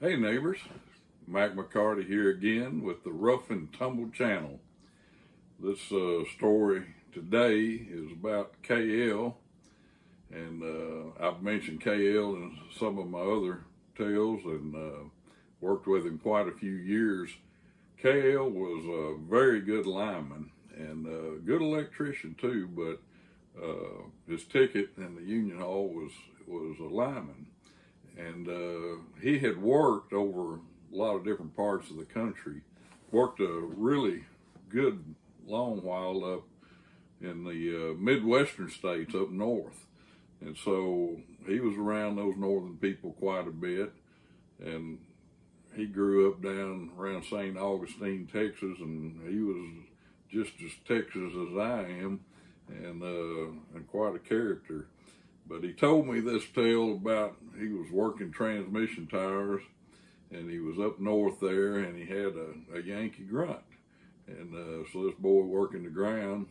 Hey neighbors, Mac McCarty here again with the Rough and Tumble channel. This story today is about KL, and I've mentioned KL in some of my other tales and worked with him quite a few years. KL was a very good lineman and a good electrician too, but his ticket in the Union Hall was a lineman. And he had worked over a lot of different parts of the country, worked a really good long while up in the Midwestern states up north. And so he was around those northern people quite a bit. And he grew up down around St. Augustine, Texas, and he was just as Texas as I am, and quite a character. But he told me this tale about he was working transmission tires, and he was up north there, and he had a Yankee grunt. And so this boy working the ground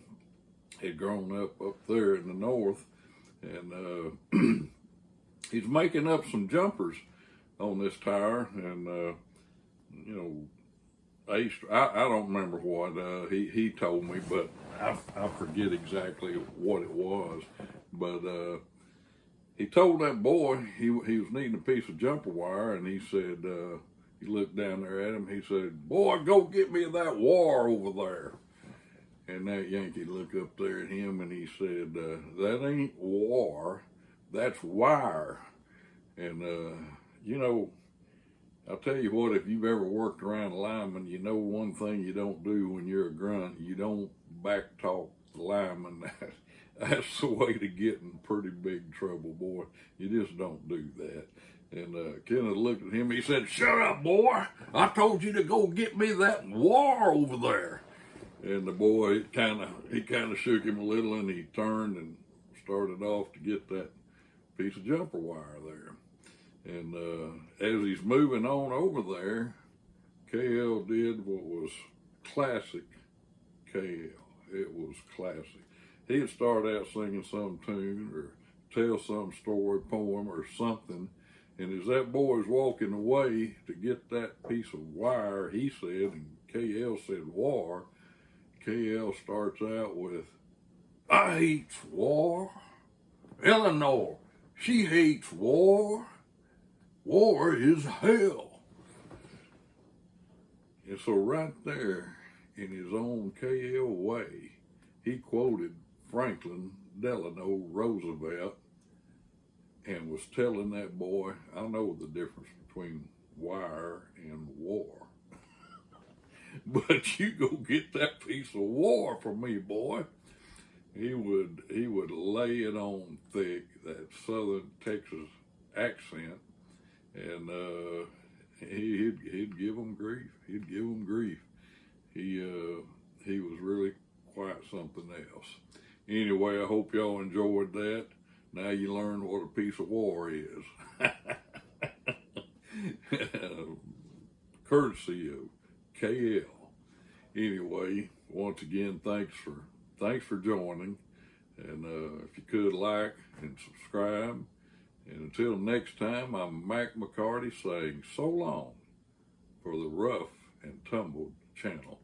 had grown up there in the north, and he's making up some jumpers on this tire, and I don't remember what he told me, but I forget exactly what it was. But he told that boy he was needing a piece of jumper wire, and he said, he looked down there at him, he said, "Boy, go get me that wire over there." And that Yankee looked up there at him and he said, "That ain't wire, that's wire." And I'll tell you what, if you've ever worked around a lineman, you know one thing you don't do when you're a grunt, you don't back talk the lineman. That's the way to get in pretty big trouble, boy. You just don't do that. And Kenneth looked at him, he said, "Shut up, boy. I told you to go get me that wire over there." And the boy, he kind of shook him a little, and he turned and started off to get that piece of jumper wire there. And as he's moving on over there, KL did what was classic KL. It was classic. He'd start out singing some tune or tell some story, poem or something. And as that boy's walking away to get that piece of wire, he said, and KL said war, KL starts out with, "I hates war. Eleanor, she hates war. War is hell." And so right there, in his own KL way, he quoted Franklin Delano Roosevelt and was telling that boy, "I know the difference between wire and war. But you go get that piece of war for me, boy." He would lay it on thick, that southern Texas accent, and he'd give him grief. He'd give him grief. He was really quite something else. Anyway, I hope y'all enjoyed that. Now you learn what a piece of war is. Courtesy of KL. Anyway, once again, thanks for joining. And if you could, like and subscribe. And until next time, I'm Mac McCarty saying so long for the Rough and Tumble channel.